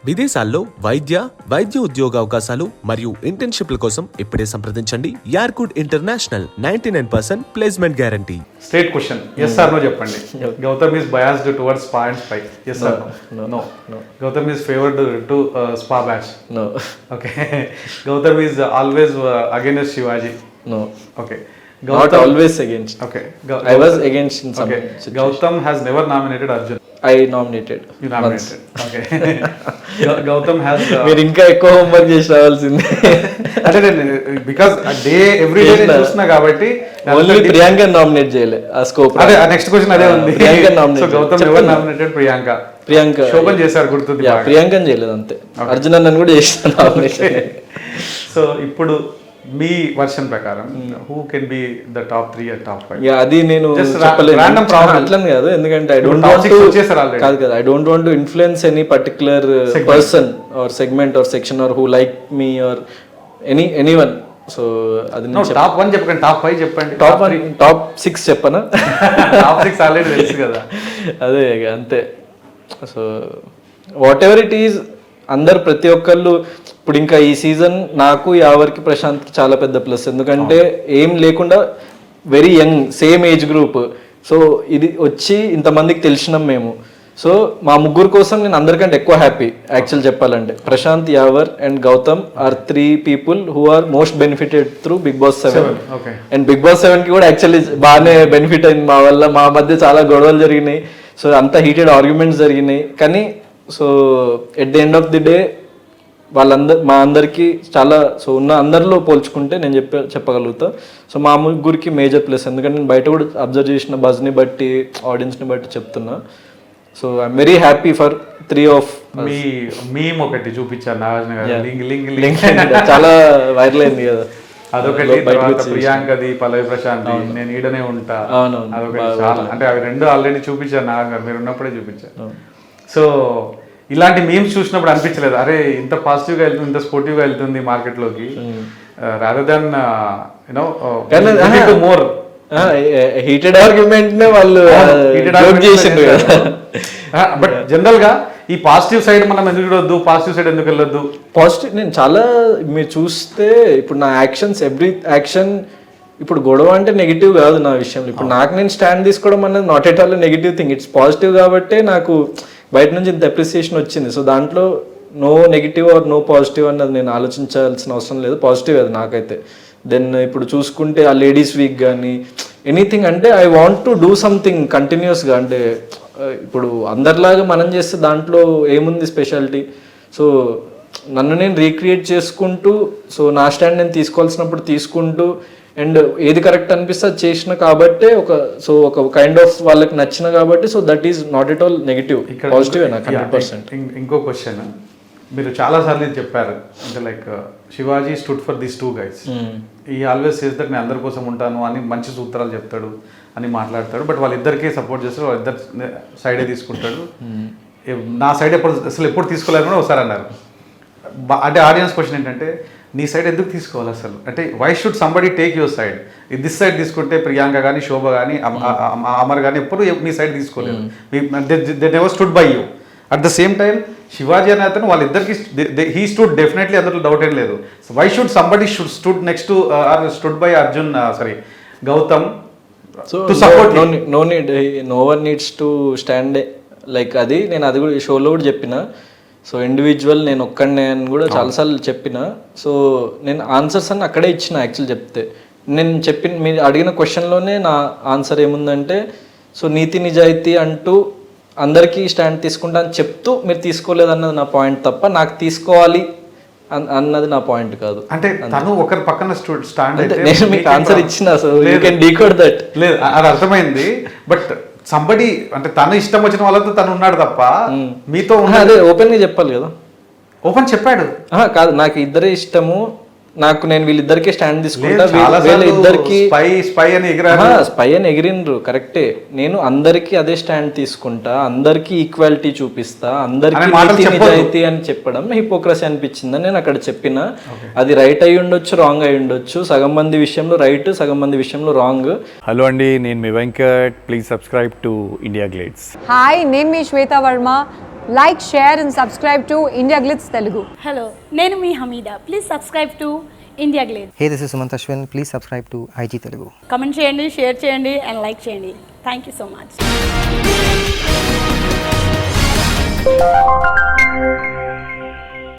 విదేశాల్లో వైద్య ఉద్యోగ అవకాశాలు మరియు ఇంటర్న్షిప్ల కోసం ఇప్పుడే సంప్రదించండి యార్కుడ్ international 99% placement guarantee. Straight question, yes or no చెప్పండి. Gautam is biased towards spa and spy, yes or no? Gautam is favoured to spa batch, no. Okay. Gautam is always against Shivaji, no. Okay. Not always against. Okay. I was against in some situation. Gautam has never nominated Arjun. I nominated. You nominated. Okay. Gautam has. మీరు ఇంకా ఎక్కువ homework చేసి రావాల్సింది. అంటే because day every day చూస్తున్నా కాబట్టి only Priyanka nominate చేయలే ఆ స్కోప్. అదే నెక్స్ట్ క్వశ్చన్ అదే ఉంది. Priyanka nominate. So Gautam ever nominated? Priyanka Shobhan చేశారు గుర్తుంది. ప్రియాంకని చేయలేదు అంతే. అర్జున్ అన్నని కూడా చేసిన నామినేషన్. సో ఇప్పుడు మీ వర్షన్ ప్రకారం who can be the top 3 and top 5? అది నేను చెప్పలేను, అట్లని కాదు. ఎందుకంటే I don't want to influence any particular person or segment or section or who like me or anyone. So అది టాప్ 1 చెప్పండి, టాప్ 5 చెప్పండి, టాప్ 6 చెప్పనా? టాప్ 6 ఆల్రెడీ తెలుసు కదా. అదే అంతే. So what ever it is, అందరు ప్రతి ఒక్కళ్ళు ఇప్పుడు ఇంకా ఈ సీజన్ నాకు యావర్కి ప్రశాంత్ చాలా పెద్ద ప్లస్. ఎందుకంటే ఏం లేకుండా very young, same age group. So ఇది వచ్చి ఇంతమందికి తెలిసినాం మేము. సో మా ముగ్గురు కోసం నేను అందరికంటే ఎక్కువ హ్యాపీ యాక్చువల్ చెప్పాలంటే. Prashanth, Yawar and Gautam are 3 people who are most benefited through Bigg Boss 7. And Bigg Boss 7 కి కూడా యాక్చువల్లీ బాగానే బెనిఫిట్ అయింది మా వల్ల. మా మధ్య చాలా గొడవలు జరిగినాయి, సో అంత హీటెడ్ ఆర్గ్యుమెంట్స్ జరిగినాయి. కానీ so at the end of the day మా అందరికీ చాలా, సో ఉన్న అందరిలో పోల్చుకుంటే నేను చెప్పగలుగుతా. సో మా ముగ్గురికి మేజర్ ప్లస్. ఎందుకంటే నేను బయట కూడా అబ్జర్వ్ చేసిన బజ్ని బట్టి, ఆడియన్స్ని బట్టి చెప్తున్నా. So I'm very happy for 3 of me meme ఒకటి చూపించారు నాగార్జున గారు, చాలా వైరల్ అయింది కదా. అదొకటి, ప్రియాంకది, పల్లవి ప్రశాంత్, నేను ఈడనే ఉంటా, అదొకటి చాలా. అంటే అవి రెండు ఆల్రెడీ చూపించారు నాగార్జున గారు, మీరు ఉన్నప్పుడే చూపించారు. సో ఇలాంటి మీమ్స్ చూసినప్పుడు అనిపించలేదు అరే ఇంత పాజిటివ్గా వెళ్తుంది, ఇంత స్పోర్టివ్గా వెళ్తుంది మార్కెట్లోకి, rather than you know more heated argument నే వాళ్ళు చేసిండ్రు కదా. బట్ జనరల్ గా ఈ పాజిటివ్ సైడ్ మనం ఎందుకు వెళ్ళొద్దు, పాజిటివ్ సైడ్ ఎందుకు వెళ్ళొద్దు? పాజిటివ్ నేను చాలా, మీరు చూస్తే ఇప్పుడు నా యాక్షన్స్, ఎవ్రీ యాక్షన్, ఇప్పుడు గొడవ అంటే నెగిటివ్ కాదు నా విషయంలో. ఇప్పుడు నాకు నేను స్టాండ్ తీసుకోవడం అనేది not at all negative thing, it's positive. కాబట్టి నాకు బయట నుంచి ఇంత అప్రిసియేషన్ వచ్చింది. సో దాంట్లో no negative or no positive అన్నది నేను ఆలోచించాల్సిన అవసరం లేదు. పాజిటివ్ అది నాకైతే. దెన్ ఇప్పుడు చూసుకుంటే ఆ లేడీస్ వీక్ కానీ ఎనీథింగ్, అంటే I want to do something కంటిన్యూస్గా. అంటే ఇప్పుడు అందరిలాగా మనం చేస్తే దాంట్లో ఏముంది స్పెషాలిటీ? సో నన్ను నేను రీక్రియేట్ చేసుకుంటూ, సో నా స్టాండ్ నేను తీసుకోవాల్సినప్పుడు తీసుకుంటూ, అండ్ ఏది కరెక్ట్ అనిపిస్తే అది చేసిన కాబట్టి ఒక కైండ్ ఆఫ్ వాళ్ళకి నచ్చిన కాబట్టి, so that is not at all negative, positive నాకు 100%. ఇంకో క్వశ్చన్, మీరు చాలా సార్లు చెప్పారు అంటే like Shivaji stood for these 2 guys. ఈ ఆల్వేస్ సేస్ దట్ నేను అందరి కోసం ఉంటాను అని మంచి సూత్రాలు చెప్తాడు అని మాట్లాడతాడు. బట్ వాళ్ళిద్దరికీ సపోర్ట్ చేస్తారు, వాళ్ళిద్దరు సైడే తీసుకుంటాడు. నా సైడ్ ఎప్పుడు తీసుకోలేరు కూడా ఒకసారి అన్నారు. అంటే ఆడియన్స్ క్వశ్చన్ ఏంటంటే, నీ సైడ్ ఎందుకు తీసుకోవాలి అసలు? అంటే why should somebody take your side? This side తీసుకుంటే ప్రియాంక కానీ, శోభ కానీ, అమర్ కానీ ఎప్పుడు మీ సైడ్ తీసుకోలేదు. They never stood by you. At the same time Shivaji అనే అతను వాళ్ళిద్దరికి హీ స్టూడ్ డెఫినెట్లీ, అందులో డౌట్ ఏం లేదు. Why should somebody stood next to stood by Arjun, sorry Gautam? So support no need, no one needs to stand like అది. నేను అది కూడా షోలో కూడా చెప్పిన. సో ఇండివిజువల్ నేను ఒక్కడినే అని కూడా చాలాసార్లు చెప్పిన. సో నేను ఆన్సర్స్ అన్ని అక్కడే ఇచ్చిన యాక్చువల్ చెప్తే. నేను మీరు అడిగిన క్వశ్చన్లోనే నా ఆన్సర్ ఏముందంటే, సో నీతి నిజాయితీ అంటూ అందరికీ స్టాండ్ తీసుకుంటా అని చెప్తూ మీరు తీసుకోలేదు అన్నది నా పాయింట్ తప్ప, నాకు తీసుకోవాలి అన్నది నా పాయింట్ కాదు. అంటే తను ఒకరి పక్కన స్టాండ్ అయితే నేను మీకు ఆన్సర్ ఇచ్చిన, so you can decode that. లేదు అది అర్థమైంది. బట్ సంబడి అంటే తను ఇష్టం వచ్చిన వాళ్ళతో తను ఉన్నాడు తప్ప మీతో అదే ఓపెన్ గా చెప్పాలి కదా. ఓపెన్ చెప్పాడు కాదు, నాకు ఇద్దరే ఇష్టము, నాకు నేను వీళ్ళిద్దరికీ స్టాండ్ తీసుకుంటా, వీళ్ళిద్దరికి స్పై అని ఎగిరిండ్రు కరెక్టే. నేను అందరికీ అదే స్టాండ్ తీసుకుంటా, అందరికీ ఈక్వాలిటీ చూపిస్తా, అందరికీ నిజాయితీ అని చెప్పడం హిపోక్రసీ అనిపించిందని నేను అక్కడ చెప్పిన. అది రైట్ అయి ఉండొచ్చు, రాంగ్ అయి ఉండొచ్చు. సగం మంది విషయంలో రైట్, సగం మంది విషయంలో రాంగ్. హలో అండి, నేను మీ Venkat. Please subscribe to India Glitz. Hi, నేను మీ Shweta Varma. Like, share and subscribe to India Glitz Telugu. Hello నేను మీ Hamida please subscribe to India Glitz Hey, this is Sumant Ashwin. Please subscribe to IG Telugu. Comment చేయండి share చేయండి and like చేయండి thank you so much